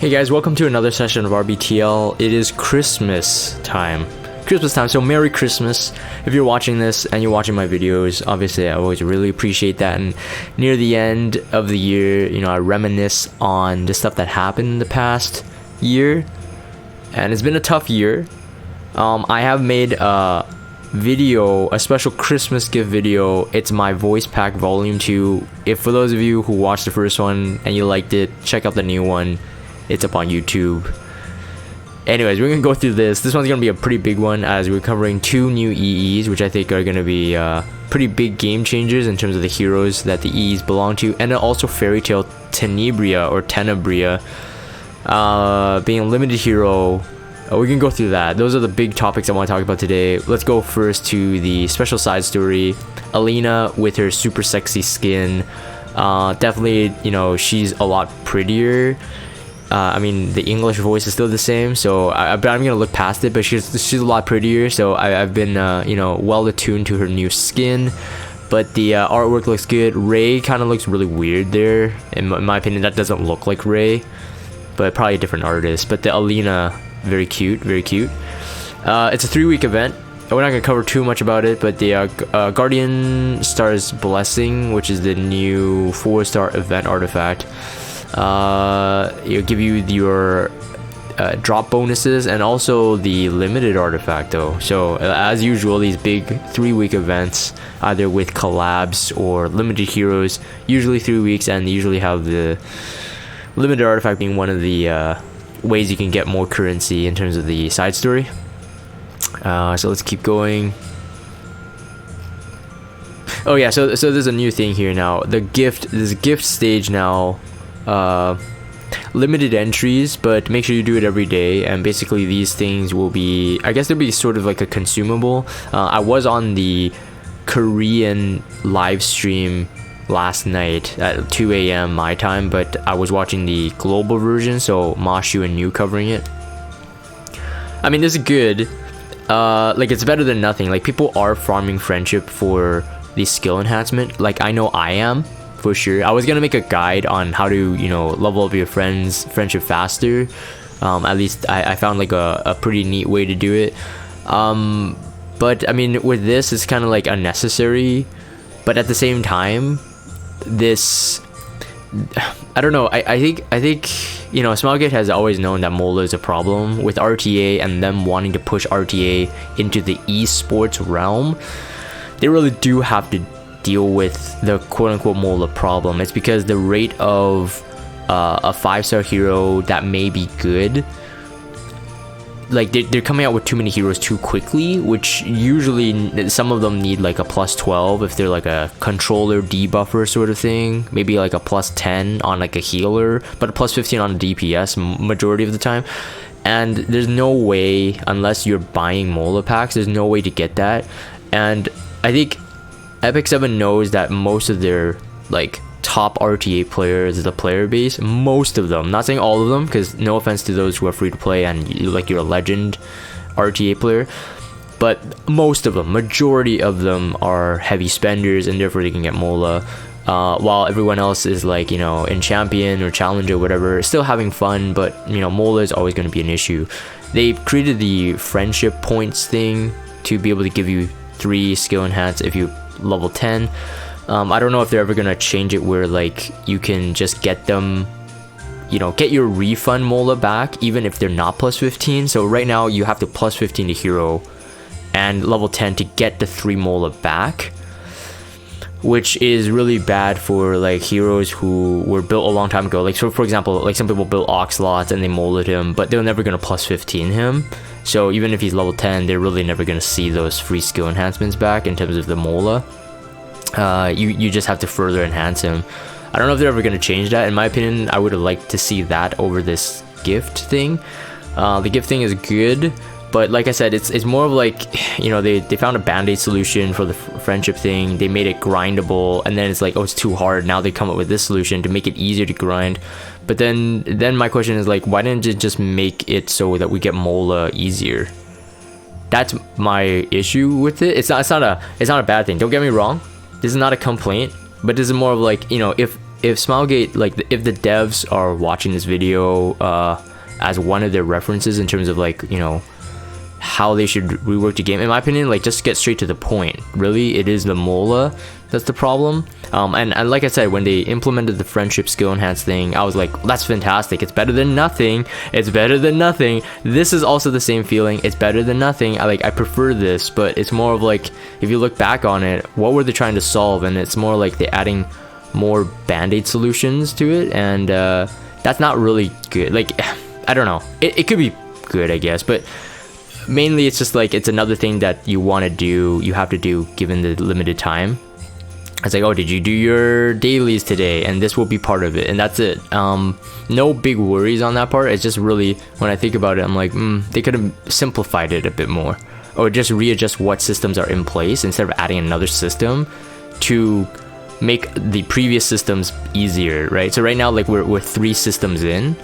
Hey guys, welcome to another session of RBTL. It is Christmas time. So Merry Christmas. If you're watching this and you're watching my videos, obviously I always really appreciate that. And near the end of the year, I reminisce on the stuff that happened in the past year. And it's been a tough year. I have made a special Christmas gift video. It's my voice pack volume 2. If for those of you who watched the first one and you liked it, check out the new one. It's up on YouTube. Anyways, we're gonna go through this. This one's gonna be a pretty big one as we're covering 2 new EEs, which I think are gonna be pretty big game changers in terms of the heroes that the EEs belong to, and then also Fairytale Tenebria or Tenebria being a limited hero. We can go through that. Those are the big topics I want to talk about today. Let's go first to the special side story. Alina with her super sexy skin. Definitely, she's a lot prettier. I mean, the English voice is still the same, so I'm gonna look past it, but she's a lot prettier, so I've been well attuned to her new skin. But the artwork looks good. Ray kind of looks really weird there. In my opinion, that doesn't look like Ray, but probably a different artist. But the Alina, very cute, very cute. It's a 3-week event. We're not gonna cover too much about it, but the Guardian Star's Blessing, which is the new 4-star event artifact, it'll give you your drop bonuses and also the limited artifact though. So as usual, these big 3-week events, either with collabs or limited heroes, usually 3 weeks, and they usually have the limited artifact being one of the ways you can get more currency in terms of the side story. So let's keep going. Oh yeah, so there's a new thing here now. There's a gift stage now. Limited entries, but make sure you do it every day, and basically these things will be, I guess they'll be sort of like a consumable. I was on the Korean live stream last night at 2 a.m. my time, but I was watching the global version, so Mashu and you covering it. I mean, this is good. Like, it's better than nothing. Like, people are farming friendship for the skill enhancement. Like, I know I am, for sure. I was gonna make a guide on how to, level up your friendship faster. At least I found like a pretty neat way to do it. But I mean, with this, it's kind of like unnecessary. But at the same time, this, I don't know. I think Smilegate has always known that Mola is a problem with RTA, and them wanting to push RTA into the esports realm. They really do have to deal with the quote-unquote Mola problem. It's because the rate of a 5-star hero that may be good, like they're coming out with too many heroes too quickly, which usually some of them need like a +12 if they're like a controller debuffer sort of thing, maybe like a +10 on like a healer, but a +15 on a DPS majority of the time. And there's no way, unless you're buying Mola packs, there's no way to get that. And I think Epic 7 knows that most of their like top RTA players, the player base, most of them, not saying all of them, because no offense to those who are free to play and you're a legend RTA player, but most of them, majority of them are heavy spenders, and therefore they can get Mola, while everyone else is like, in champion or challenger or whatever, still having fun, but Mola is always going to be an issue. They created the friendship points thing to be able to give you 3 skill enhance if you level 10. I don't know if they're ever gonna change it where like you can just get them, get your refund Mola back even if they're not +15. So right now you have to +15 to hero and level 10 to get the 3 Mola back, which is really bad for like heroes who were built a long time ago. Like, so for example, like some people built Oxlots and they molded him, but they're never gonna +15 him. So even if he's level 10, they're really never gonna see those free skill enhancements back in terms of the Mola. You just have to further enhance him. I don't know if they're ever gonna change that. In my opinion, I would have liked to see that over this gift thing. The gift thing is good, but like I said, it's more of like, they found a band-aid solution for the friendship thing. They made it grindable, and then it's like, oh, it's too hard. Now they come up with this solution to make it easier to grind. But then my question is like, why didn't it just make it so that we get Mola easier? That's my issue with it. It's not a bad thing. Don't get me wrong. This is not a complaint, but this is more of like, if if Smilegate, like if the devs are watching this video as one of their references in terms of like, you know, how they should rework the game, in my opinion, like just get straight to the point. Really, it is the Mola that's the problem. And like I said, when they implemented the friendship skill enhanced thing, I was like, that's fantastic, it's better than nothing, it's better than nothing. This is also the same feeling, it's better than nothing. I prefer this, but it's more of like, if you look back on it, what were they trying to solve? And it's more like they're adding more band-aid solutions to it, and that's not really good. Like, I don't know, it could be good, I guess, but mainly it's just like, it's another thing that you want to do, you have to do given the limited time. It's like, oh, did you do your dailies today? And this will be part of it, and that's it. No big worries on that part. It's just really, when I think about it, I'm like, they could have simplified it a bit more, or just readjust what systems are in place instead of adding another system to make the previous systems easier, right? So right now, like we're 3 systems in,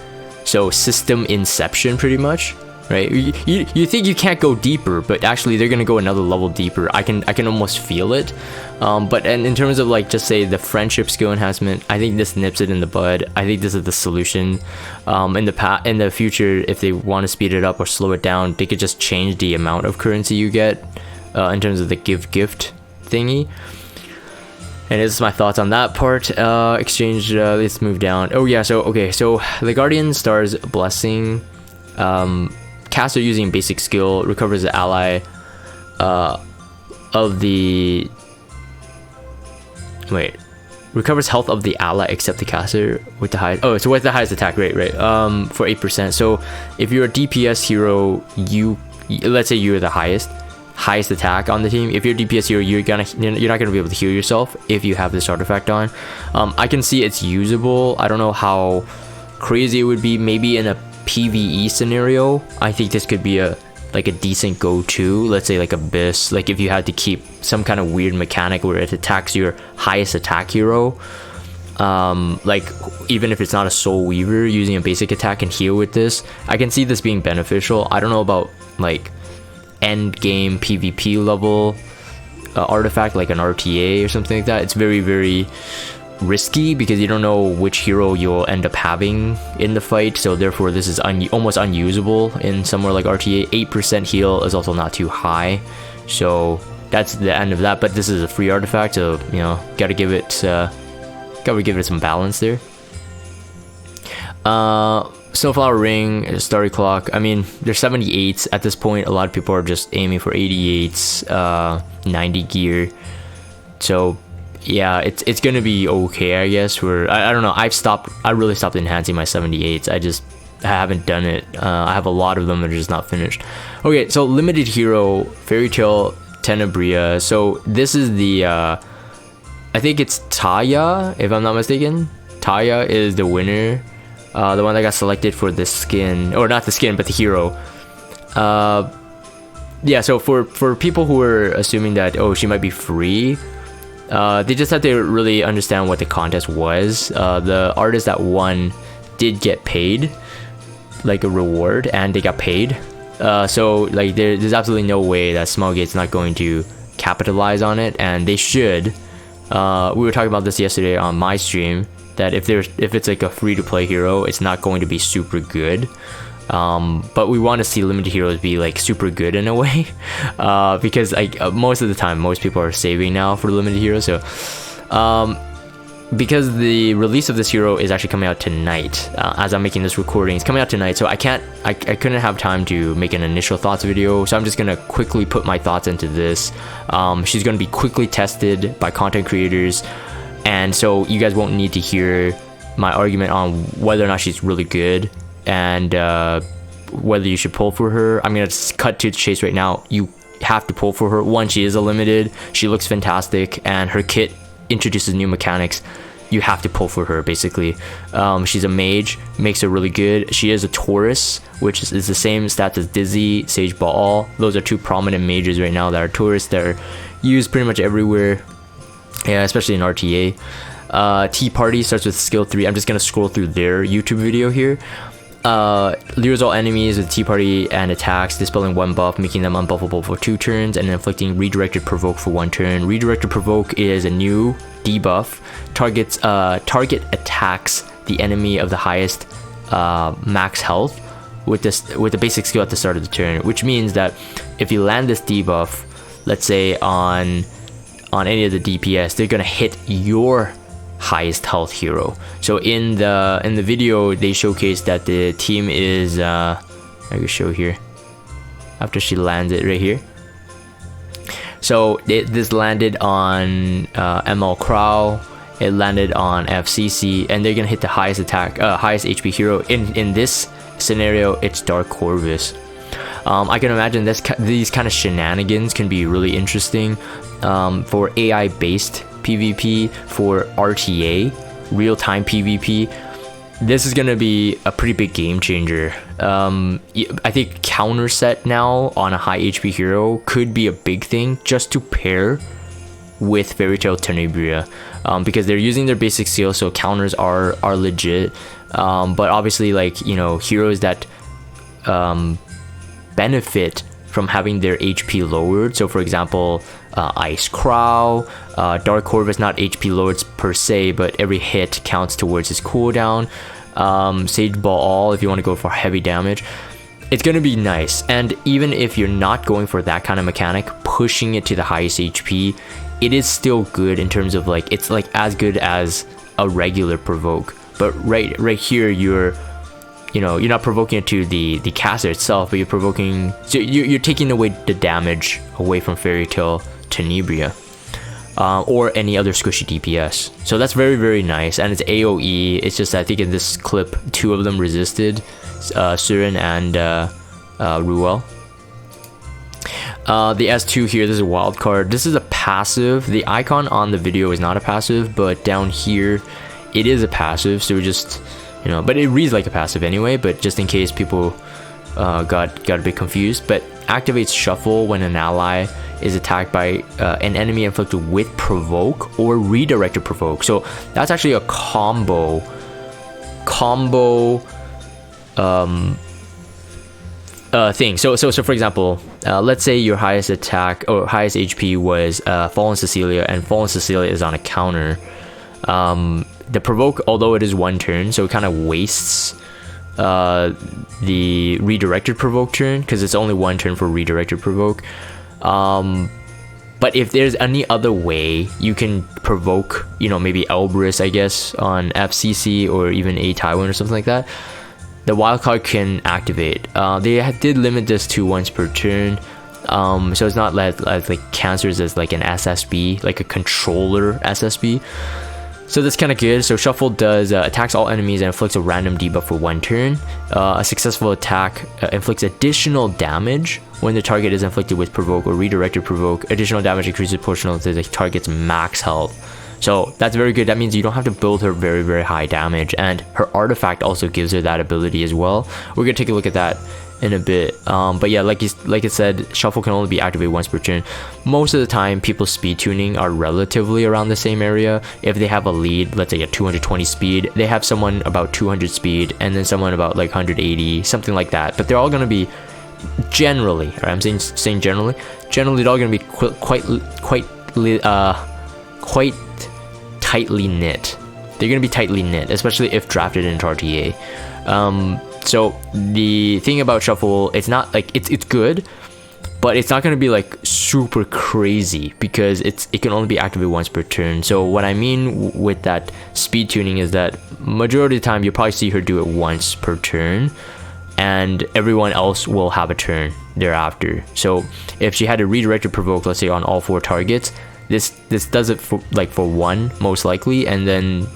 so system inception pretty much, right? You think you can't go deeper, but actually they're gonna go another level deeper. I can almost feel it. But in terms of like, just say the friendship skill enhancement, I think this nips it in the bud. I think this is the solution. In the future, if they want to speed it up or slow it down, they could just change the amount of currency you get in terms of the gift thingy. And this is my thoughts on that part. Exchange, let's move down. Oh yeah, so okay, so the Guardian Star's Blessing, caster using basic skill recovers the ally recovers health of the ally except the caster with the highest, oh, so with the highest attack rate, right? For 8%. So if you're a DPS hero, let's say you're the highest attack on the team, if you're a DPS hero, you're not gonna be able to heal yourself if you have this artifact on. I can see it's usable. I don't know how crazy it would be. Maybe in a PvE scenario, I think this could be a decent go-to. Let's say like Abyss, like if you had to keep some kind of weird mechanic where it attacks your highest attack hero, like even if it's not a Soul Weaver, using a basic attack and heal with this, I can see this being beneficial. I don't know about like end game PvP level artifact like an RTA or something like that. It's very, very risky because you don't know which hero you'll end up having in the fight, so therefore this is almost unusable in somewhere like RTA. 8% heal is also not too high, so that's the end of that. But this is a free artifact, so you know, gotta give it some balance there. Snowflower Ring, Starry Clock, I mean, there's 78s at this point. A lot of people are just aiming for 88s, 90 gear, so yeah, it's gonna be okay, I guess. I don't know, I really stopped enhancing my 78s. I haven't done it. I have a lot of them that are just not finished. Okay, so limited hero, Fairytale Tenebria. So this is the I think it's Taya, if I'm not mistaken. Taya is the winner, the one that got selected for the skin, or not the skin, but the hero. Yeah, so for people who are assuming that, oh, she might be free, they just have to really understand what the contest was. The artist that won did get paid, like a reward, and they got paid. So like there's absolutely no way that Smilegate's not going to capitalize on it, and they should. We were talking about this yesterday on my stream, that if it's like a free-to-play hero, it's not going to be super good. But we want to see limited heroes be like super good in a way, because like most of the time, most people are saving now for limited heroes. So because the release of this hero is actually coming out tonight, as I'm making this recording, it's coming out tonight, so I couldn't have time to make an initial thoughts video, so I'm just gonna quickly put my thoughts into this. She's gonna be quickly tested by content creators, and so you guys won't need to hear my argument on whether or not she's really good and whether you should pull for her. I'm gonna cut to the chase right now. You have to pull for her. One, she is a limited, she looks fantastic, and her kit introduces new mechanics. You have to pull for her, basically. She's a mage, makes her really good. She is a Taurus, which is the same stats as Dizzy, Sage Baal. Those are two prominent mages right now that are Taurus, that are used pretty much everywhere, yeah, especially in RTA. Tea Party starts with skill 3. I'm just gonna scroll through their YouTube video here. lures all enemies with Tea Party and attacks, dispelling one buff, making them unbuffable for 2 turns, and inflicting Redirected Provoke for 1 turn. Redirected Provoke is a new debuff. Target attacks the enemy of the highest max health with the basic skill at the start of the turn, which means that if you land this debuff, let's say on any of the DPS, they're gonna hit your highest health hero. So in the video, they showcased that the team is I can show here after she lands it right here. So this landed on ML Crow, it landed on FCC, and they're gonna hit the highest attack, highest HP hero. In this scenario, it's Dark Corvus. I can imagine these kind of shenanigans can be really interesting for AI based PvP, for RTA, real-time PvP. This is gonna be a pretty big game changer. I think counter set now on a high HP hero could be a big thing just to pair with Fairytale Tenebria, because they're using their basic skill, so counters are legit. But obviously, like, you know, heroes that benefit from having their HP lowered. So for example, Ice Crow, Dark Corvus, not HP lowered per se, but every hit counts towards his cooldown. Sage Ball All, if you want to go for heavy damage, it's going to be nice. And even if you're not going for that kind of mechanic, pushing it to the highest HP, it is still good in terms of like, it's like as good as a regular provoke. But right here, you're not provoking it to the caster itself, but you're provoking, so you're taking away the damage away from Fairytale Tenebria, or any other squishy DPS. So that's very, very nice, and it's AoE. It's just, I think in this clip, 2 of them resisted, Surin and Ruel. The S2 here, this is a wild card. This is a passive. The icon on the video is not a passive, but down here, it is a passive. So we just, but it reads like a passive anyway, but just in case people got a bit confused. But activates Shuffle when an ally is attacked by an enemy inflicted with Provoke or Redirected Provoke. So that's actually a combo thing. So for example, let's say your highest attack or highest HP was Fallen Cecilia, and Fallen Cecilia is on a counter. The Provoke, although it is 1 turn, so it kind of wastes the Redirected Provoke turn, because it's only 1 turn for Redirected Provoke. But if there's any other way you can provoke, maybe Elbrus, I guess, on FCC or even A Taiwan or something like that, the wildcard can activate. They did limit this to once per turn, so it's not like cancers as like an SSB, like a controller SSB. So that's kind of good. So Shuffle does attacks all enemies and inflicts a random debuff for 1 turn. A successful attack inflicts additional damage when the target is inflicted with Provoke or Redirected Provoke. Additional damage increases proportional to the target's max health. So that's very good. That means you don't have to build her very, very high damage, and her artifact also gives her that ability as well. We're gonna take a look at that in a bit. But yeah, like it said, Shuffle can only be activated once per turn. Most of the time, people's speed tuning are relatively around the same area. If they have a lead, let's say at 220 speed, they have someone about 200 speed, and then someone about like 180, something like that. But they're all gonna be generally, or I'm saying generally, they're all gonna be quite tightly knit. They're gonna be tightly knit, especially if drafted into RTA. So the thing about Shuffle, it's not like it's good, but it's not gonna be like super crazy because it can only be activated once per turn. So what I mean with that speed tuning is that majority of the time you'll probably see her do it once per turn, and everyone else will have a turn thereafter. So if she had a Redirected Provoke, let's say on all 4 targets, this does it for 1 most likely, and then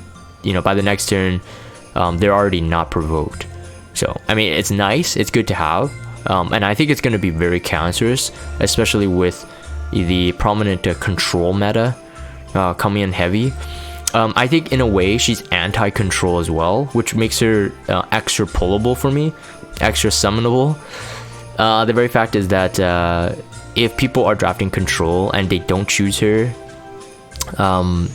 by the next turn they're already not provoked. So I mean, it's nice, it's good to have, and I think it's going to be very cancerous, especially with the prominent control meta coming in heavy. I think in a way she's anti-control as well, which makes her extra pullable for me, extra summonable. The very fact is that if people are drafting control and they don't choose her,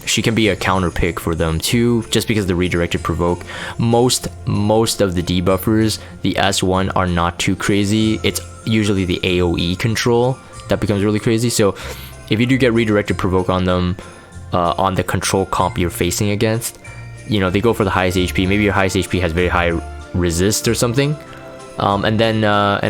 She can be a counter pick for them too, just because the redirected provoke. Most of the debuffers, the S1 are not too crazy. It's usually the AoE control that becomes really crazy. So if you do get redirected provoke on them, on the control comp you're facing against, you know, they go for the highest HP. Maybe your highest HP has very high resist or something, and then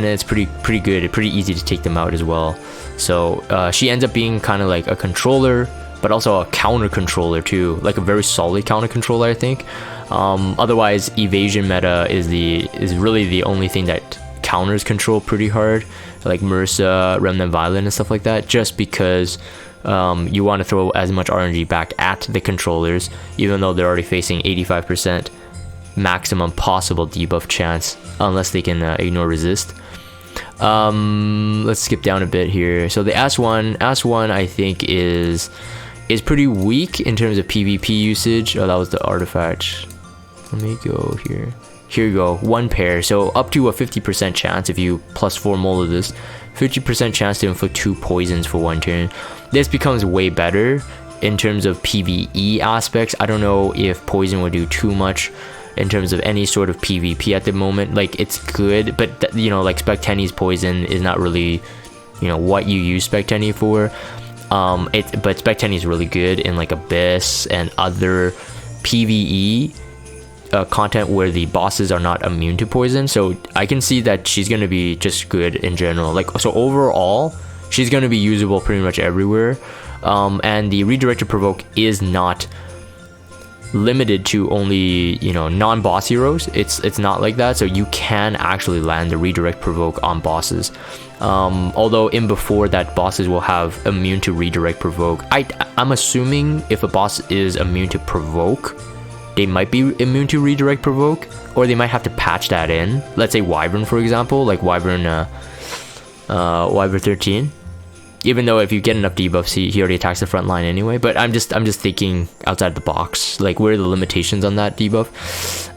it's pretty good, pretty easy to take them out as well. So she ends up being kind of like a controller, but also a counter controller too, like a very solid counter controller, I think. Otherwise, evasion meta is really the only thing that counters control pretty hard, like MRSA, Remnant Violent, and stuff like that, just because you want to throw as much RNG back at the controllers, even though they're already facing 85% maximum possible debuff chance, unless they can ignore resist. Let's skip down a bit here. So the S1 I think is pretty weak in terms of PvP usage. Oh, that was the artifact. Let me go here. Here you go, 1 pair. So up to a 50% chance if you +4 Mola this, 50% chance to inflict 2 poisons for 1 turn. This becomes way better in terms of PvE aspects. I don't know if poison will do too much in terms of any sort of PvP at the moment. Like, it's good, but you know, like Spectenni's poison is not really, you know, what you use Spectenni for. But Spectenni is really good in like Abyss and other PvE content where the bosses are not immune to poison. So I can see that she's going to be just good in general. Like, so overall she's going to be usable pretty much everywhere. And the redirected provoke is not limited to only, you know, non-boss heroes. It's not like that. So you can actually land the redirect provoke on bosses. Although in before that, bosses will have immune to redirect provoke. I'm assuming if a boss is immune to provoke, they might be immune to redirect provoke, or they might have to patch that in. Let's say Wyvern, for example, like Wyvern 13. Even though if you get enough debuffs, he already attacks the front line anyway. But I'm just thinking outside the box, like where are the limitations on that debuff.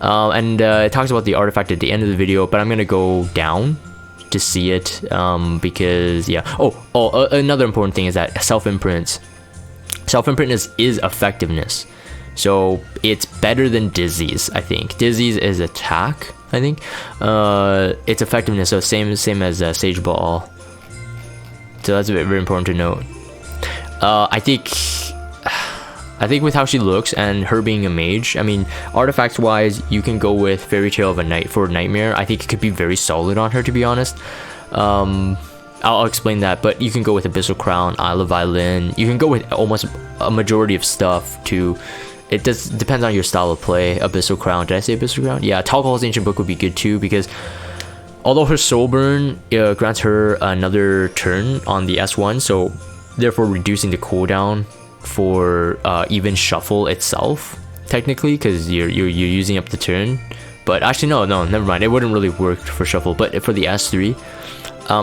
And it talks about the artifact at the end of the video, but I'm gonna go down to see it, because yeah. Another important thing is that self-imprint is effectivenage. So it's better than Dizzy's, I think. Dizzy's is attack, I think. It's effectiveness, so same as Sage Ball. So that's very important to note. I think with how she looks and her being a mage, I mean, artifacts wise, you can go with Fairytale of a Night for Nightmare. I think it could be very solid on her, to be honest. I'll explain that, but you can go with Abyssal Crown, Isle of Violin. You can go with almost a majority of stuff to. It depends on your style of play. Abyssal Crown. Did I say Abyssal Crown? Yeah, Talcohol's Ancient Book would be good too, because although her Soul Burn grants her another turn on the S1, so therefore reducing the cooldown for even Shuffle itself, technically, because you're using up the turn. But actually, no, never mind. It wouldn't really work for Shuffle. But for the S3,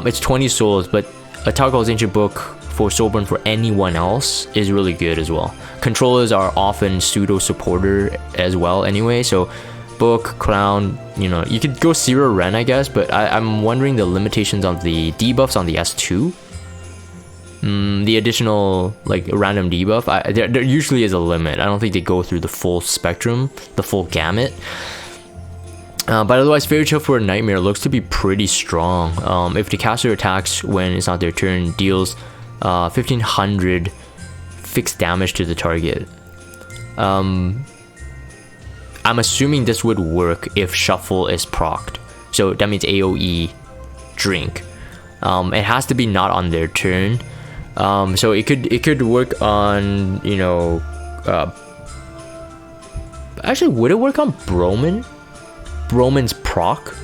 it's 20 souls. But a Talcohol's Ancient Book for Soul Burn for anyone else is really good as well. Controllers are often pseudo supporter as well anyway, so Book, Crown, you know, you could go Zero Ren, I guess, but I'm wondering the limitations on the debuffs on the S2. The additional like random debuff, there usually is a limit. I don't think they go through the full spectrum, the full gamut. But otherwise, Fairytale for a Nightmare looks to be pretty strong. If the caster attacks when it's not their turn, deals 1500 fixed damage to the target. I'm assuming this would work if Shuffle is procced. So that means AoE Drink. It has to be not on their turn. So it could work on, you know, actually, would it work on Broman? Broman's proc?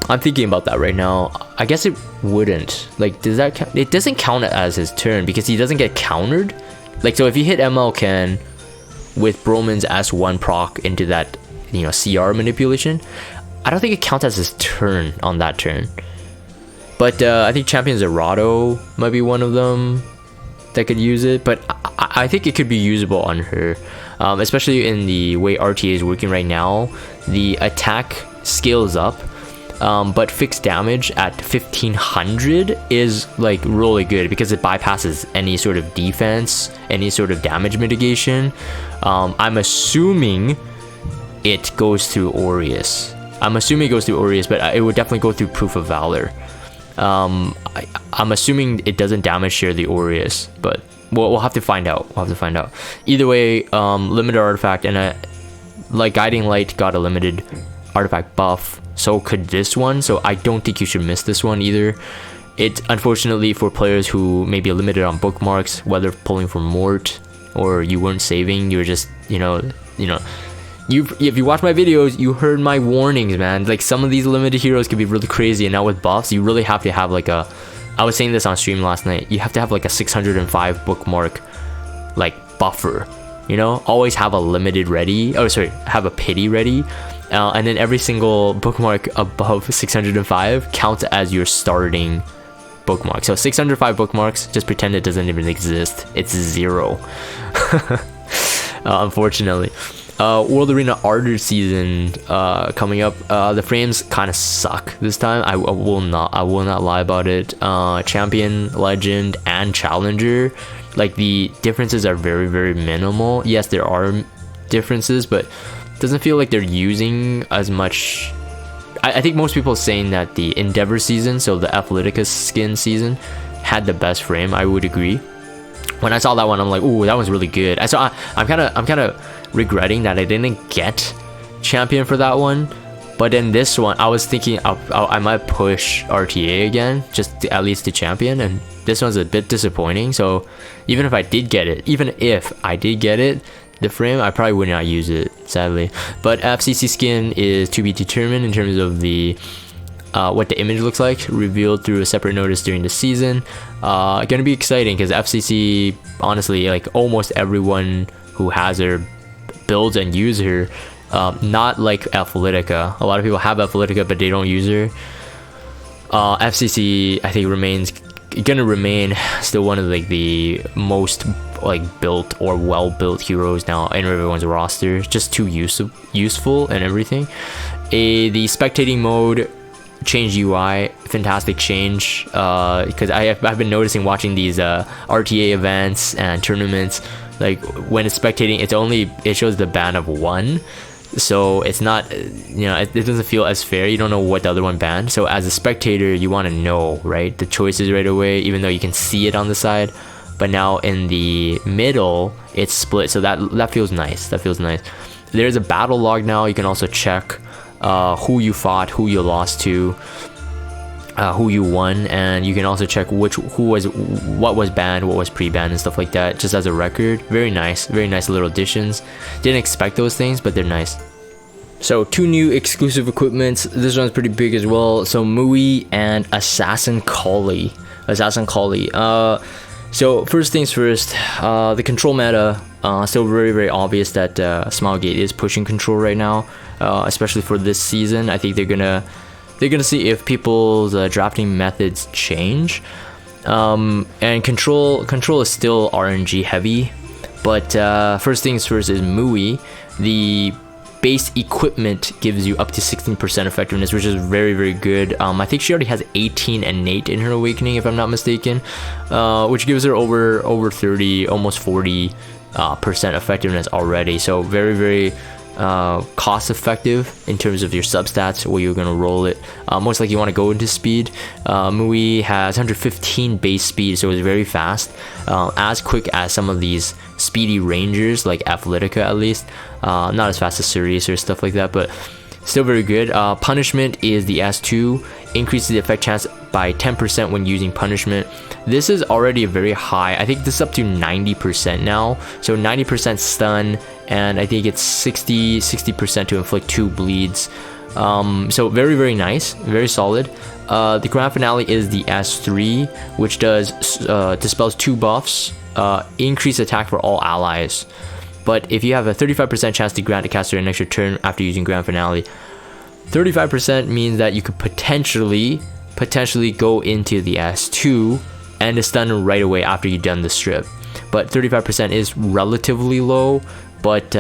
I'm thinking about that right now. I guess it wouldn't. Like, does that count? It doesn't count as his turn because he doesn't get countered. Like, so if you hit ML Ken with Broman's S1 proc into that, you know, CR manipulation, I don't think it counts as his turn on that turn. But I think Champion Zerato might be one of them that could use it. But I think it could be usable on her, especially in the way RTA is working right now. The attack scales up, But fixed damage at 1500 is like really good because it bypasses any sort of defense, any sort of damage mitigation. I'm assuming it goes through Aureus. But it would definitely go through Proof of Valor. I'm assuming it doesn't damage share the Aureus, but we'll have to find out. Either way, limited artifact, and like Guiding Light got a limited artifact buff, so could this one. So I don't think you should miss this one either. It's unfortunately for players who may be limited on bookmarks, whether pulling from Mort or you weren't saving, you were just, if you watch my videos, you heard my warnings, man. Like, some of these limited heroes could be really crazy, and now with buffs, you really have to have like I was saying this on stream last night, you have to have like a 605 bookmark like buffer, always have a limited ready, have a pity ready, and then every single bookmark above 605 counts as your starting bookmark. So 605 bookmarks, just pretend it doesn't even exist. It's 0. Unfortunately. World Arena Ardor season coming up. The frames kind of suck this time. I will not lie about it. Champion, Legend, and Challenger, like, the differences are very, very minimal. Yes, there are differences, but it doesn't feel like they're using as much. I think most people are saying that the Endeavor season, so the Athleticus skin season, had the best frame. I would agree. When I saw that one, I'm like, ooh, that one's really good. I'm kind of regretting that I didn't get Champion for that one. But then this one, I was thinking I might push RTA again, at least to Champion, and this one's a bit disappointing. So even if I did get it, the frame, I probably would not use it, sadly. But FCC skin is to be determined in terms of the what the image looks like, revealed through a separate notice during the season. Gonna be exciting because FCC, honestly, like, almost everyone who has her builds and use her. Not like Athletica. A lot of people have Athletica, but they don't use her. FCC, I think, gonna remain still one of like the most like built or well built heroes now in everyone's roster. Just too useful and everything. The spectating mode change UI, fantastic change, because I've been noticing watching these RTA events and tournaments, like, when it's spectating, it shows the ban of 1, so it's not, it doesn't feel as fair. You don't know what the other one banned, so as a spectator you want to know, right, the choices right away, even though you can see it on the side. But now in the middle it's split, so that feels nice. There's a battle log now. You can also check who you fought, who you lost to, who you won, and you can also check what was banned, what was pre-banned, and stuff like that, just as a record. Very nice little additions. Didn't expect those things, but they're nice. So 2 new exclusive equipments. This one's pretty big as well. So Mui and Assassin Coli. So first things first, the control meta, still very, very obvious that Smilegate is pushing control right now, especially for this season. I think they're gonna see if people's drafting methods change. And control is still RNG heavy, but first things first is Mui. The base equipment gives you up to 16% effectiveness, which is very, very good. I think she already has 18 innate in her awakening, if I'm not mistaken, which gives her over 30, almost 40% effectiveness already. So very, very cost effective in terms of your substats, where you're gonna roll it. Most likely you want to go into speed. Mui has 115 base speed, so it's very fast, as quick as some of these speedy rangers like Athletica, at least. Not as fast as Sirius or stuff like that, but still very good. Punishment is the S2, increases the effect chance by 10% when using punishment. This is already a very high, I think this is up to 90% now, so 90% stun, and I think it's 60% to inflict 2 bleeds. So very, very nice, very solid. The grand finale is the S3, which dispels 2 buffs, increase attack for all allies. But if you have a 35% chance to grant a caster an extra turn after using grand finale, 35% means that you could potentially go into the S2 and stun right away after you've done the strip. But 35% is relatively low, but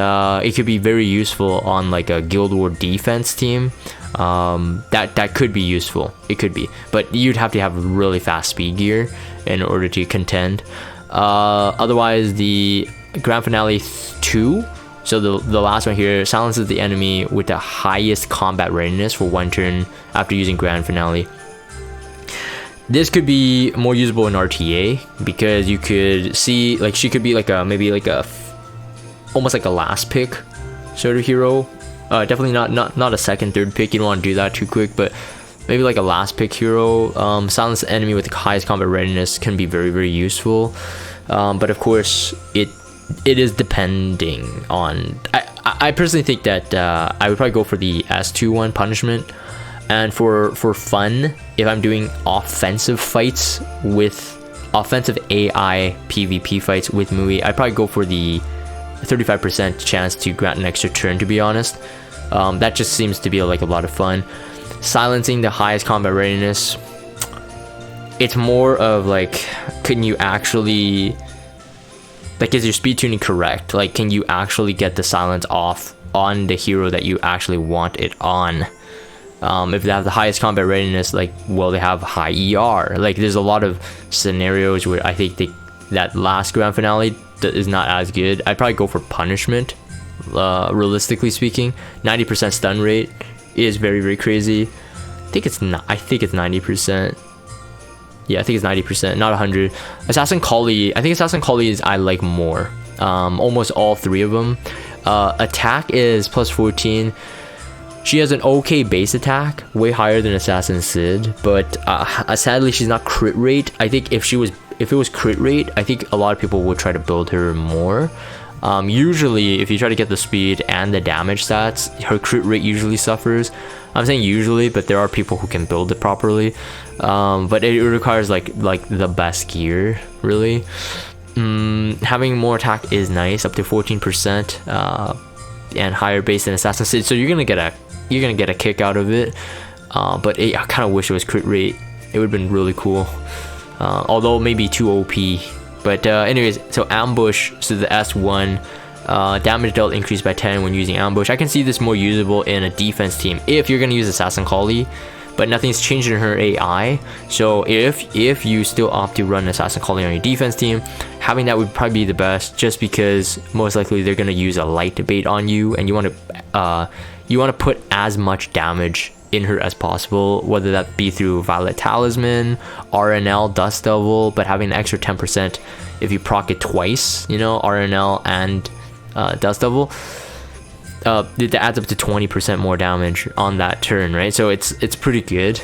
it could be very useful on like a Guild War defense team. That could be useful. It could be, but you'd have to have really fast speed gear in order to contend. Otherwise, the Grand Finale 2, so the last one here, silences the enemy with the highest combat readiness for 1 turn after using Grand Finale. This could be more usable in RTA because you could see, like, she could be like a maybe like a almost like a last pick sort of hero. Definitely not a second, third pick. You don't want to do that too quick, but maybe like a last pick hero. Silence the enemy with the highest combat readiness can be very, very useful. But of course, it is depending on. I personally think that I would probably go for the S2 one, Punishment. And for fun, if I'm doing offensive fights with offensive AI PvP fights with Mui, I'd probably go for the 35% chance to grant an extra turn, to be honest. That just seems to be like a lot of fun. Silencing the highest combat readiness, it's more of like, can you actually, like, is your speed tuning correct? Like, can you actually get the silence off on the hero that you actually want it on? If they have the highest combat readiness, like, well, they have high ER. Like, there's a lot of scenarios where I think that last Grand Finale is not as good. I'd probably go for Punishment. Realistically speaking, 90% stun rate is very, very crazy. I think it's 90%. Yeah, I think it's 90%, not 100. Assassin Coli, I think Assassin Coli is I like more. Almost all 3 of them. Attack is plus 14. She has an okay base attack, way higher than Assassin Sid, but sadly she's not crit rate. I think if it was crit rate, I think a lot of people would try to build her more. Usually, if you try to get the speed and the damage stats, her crit rate usually suffers. I'm saying usually, but there are people who can build it properly. But it requires like the best gear, really. Having more attack is nice, up to 14%, and higher base than Assassin Sid. So you're gonna get a kick out of it. But I kind of wish it was crit rate. It would have been really cool. Although maybe too OP. But anyways, so Ambush, so the S1, damage dealt increased by 10 when using Ambush. I can see this more usable in a defense team if you're going to use Assassin Coli, but nothing's changed in her AI. So if you still opt to run Assassin Coli on your defense team, having that would probably be the best, just because most likely they're going to use a light bait on you, and you want to put as much damage in her as possible, whether that be through Violet Talisman, RNL, Dust Devil, but having an extra 10% if you proc it twice, you know, RNL and Dust Devil, that adds up to 20% more damage on that turn, right? So it's pretty good.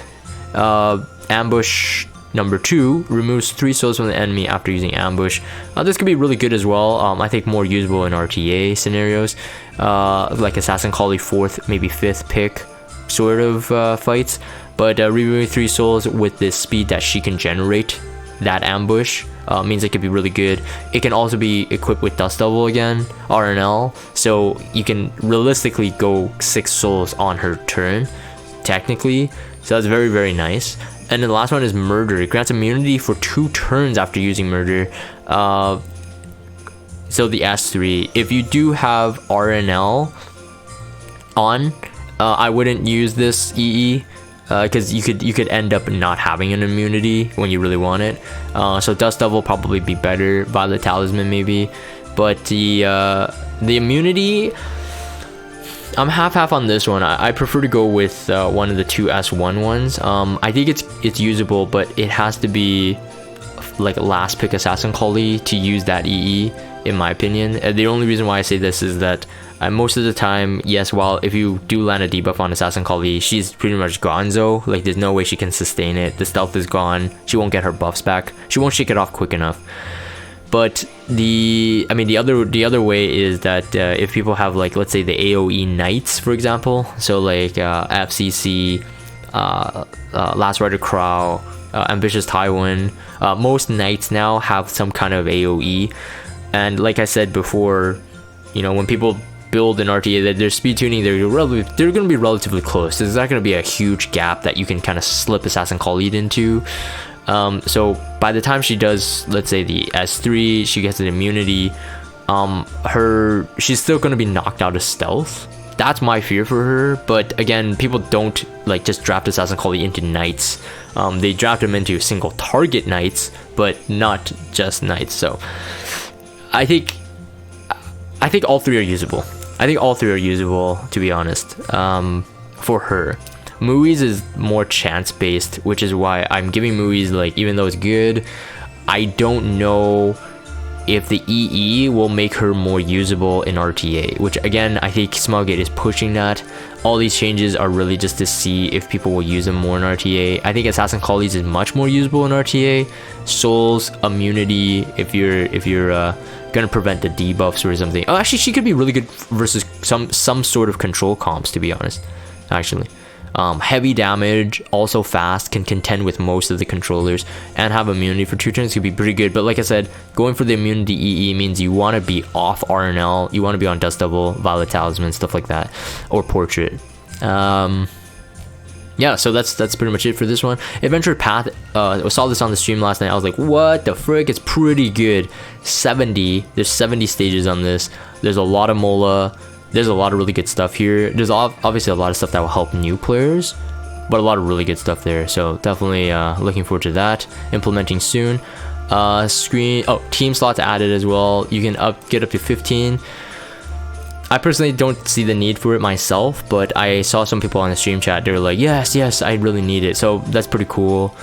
Ambush number 2 removes 3 souls from the enemy after using Ambush. This could be really good as well. I think more usable in RTA scenarios, like Assassin Coli 4th, maybe 5th pick sort of fights. But removing 3 souls with the speed that she can generate that ambush means it could be really good. It can also be equipped with Dust Devil again, RNL, so you can realistically go 6 souls on her turn, technically. So that's very, very nice. And then the last one is Murder. It grants immunity for 2 turns after using Murder. So the S3, if you do have RNL on, I wouldn't use this EE, because you could end up not having an immunity when you really want it. So Dust Devil probably be better, Violet Talisman maybe, but the immunity, I'm half on this one. I prefer to go with one of the 2 S1 ones. I think it's usable, but it has to be like a last pick Assassin Coli to use that EE, in my opinion. The only reason why I say this is that most of the time, yes, while if you do land a debuff on Assassin Coli, she's pretty much gonzo. Like, there's no way she can sustain it. The stealth is gone. She won't get her buffs back. She won't shake it off quick enough. But the other way is that if people have, like, let's say the AoE Knights, for example, so like FCC, Last Rider Crow, Ambitious Tywin, most Knights now have some kind of AoE. And like I said before, you know, when people build an RTA, that their speed tuning, they're going to be relatively close. There's not going to be a huge gap that you can kind of slip Assassin Coli into. So by the time she does, let's say the S3, she gets an immunity, she's still going to be knocked out of stealth. that's my fear for her. But again, people don't like just draft Assassin Coli into knights. They draft them into single target knights, but not just knights. So I think all three are usable. I think all three are usable, to be honest. For her, Mui's is more chance based, which is why I'm giving Mui's, like, even though it's good, I don't know if the EE will make her more usable in RTA, which again, I think Smilegate is pushing that. All these changes are really just to see if people will use them more in RTA. I think Assassin Coli's is much more usable in RTA. Soul's immunity, if you're gonna prevent the debuffs or something. Oh, actually, she could be really good versus some sort of control comps, to be honest. Actually, heavy damage, also fast, can contend with most of the controllers, and have immunity for 2 turns could be pretty good. But like I said, going for the immunity EE means you want to be off RNL, you want to be on Dust Devil, Violet Talisman, stuff like that, or Portrait. Yeah, so that's pretty much it for this one. Adventure Path, I saw this on the stream last night. I was like, what the frick? It's pretty good. 70, there's 70 stages on this. There's a lot of Mola. There's a lot of really good stuff here. There's obviously a lot of stuff that will help new players, but a lot of really good stuff there. So definitely looking forward to that. Implementing soon. Team slots added as well. You can get up to 15. I personally don't see the need for it myself, but I saw some people on the stream chat, they were like, yes, I really need it. So that's pretty cool.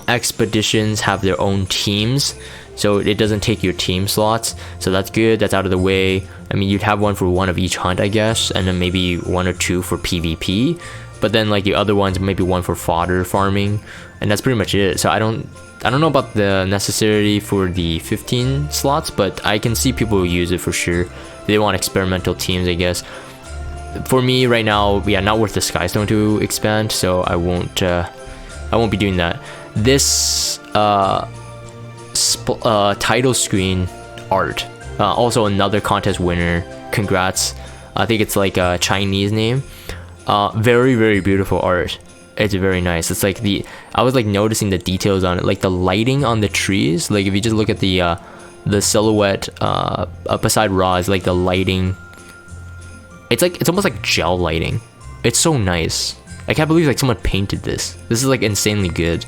Expeditions have their own teams, so it doesn't take your team slots, so that's good. That's out of the way. I mean, you'd have one for one of each hunt, I guess, and then maybe 1 or 2 for PvP, but then like the other ones, maybe 1 for fodder farming, and that's pretty much it. So I don't know about the necessity for the 15 slots, but I can see people who use it for sure. They want experimental teams, I guess. For me right now, yeah, not worth the Skystone to expand, so I won't be doing that. This title screen art, also another contest winner. Congrats. I think it's like a Chinese name. Very, very beautiful art. It's very nice. It's like I was like noticing the details on it, like the lighting on the trees. Like if you just look at the silhouette beside Ra's, like the lighting, it's almost like gel lighting. It's so nice. I can't believe like someone painted this. This is like insanely good.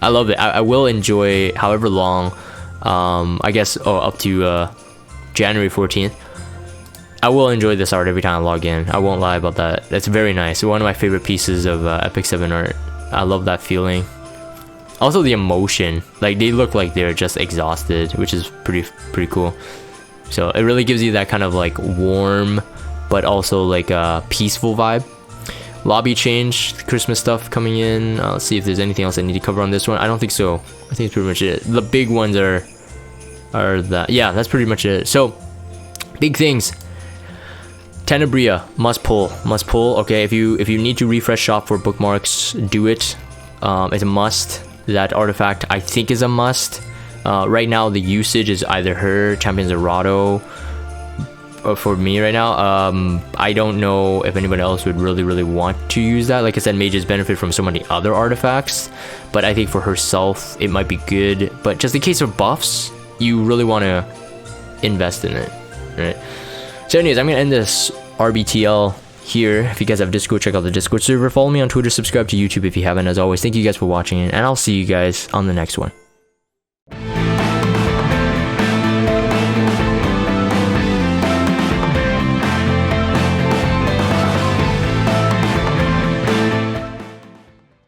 I love it. I will enjoy however long, I guess up to January 14th. I will enjoy this art every time I log in. I won't lie about that. That's very nice. One of my favorite pieces of Epic 7 art. I love that feeling. Also the emotion, like they look like they're just exhausted, which is pretty cool. So it really gives you that kind of like warm, but also like a peaceful vibe. Lobby change, Christmas stuff coming in. Let's see if there's anything else I need to cover on this one. I don't think so. I think it's pretty much it. The big ones are that. Yeah, that's pretty much it. So big things. Tenebria, must pull. Okay, if you need to refresh shop for bookmarks, do it. It's a must. That artifact I think is a must. Right now the usage is either her, Champion Zerato, or for me right now. I don't know if anybody else would really want to use that. Like I said, mages benefit from so many other artifacts, but I think for herself it might be good. But just in case of buffs, you really want to invest in it, right? So anyways, I'm gonna end this RBTL here. If you guys have Discord, check out the Discord server. Follow me on Twitter, subscribe to YouTube if you haven't. As always, thank you guys for watching, and I'll see you guys on the next one.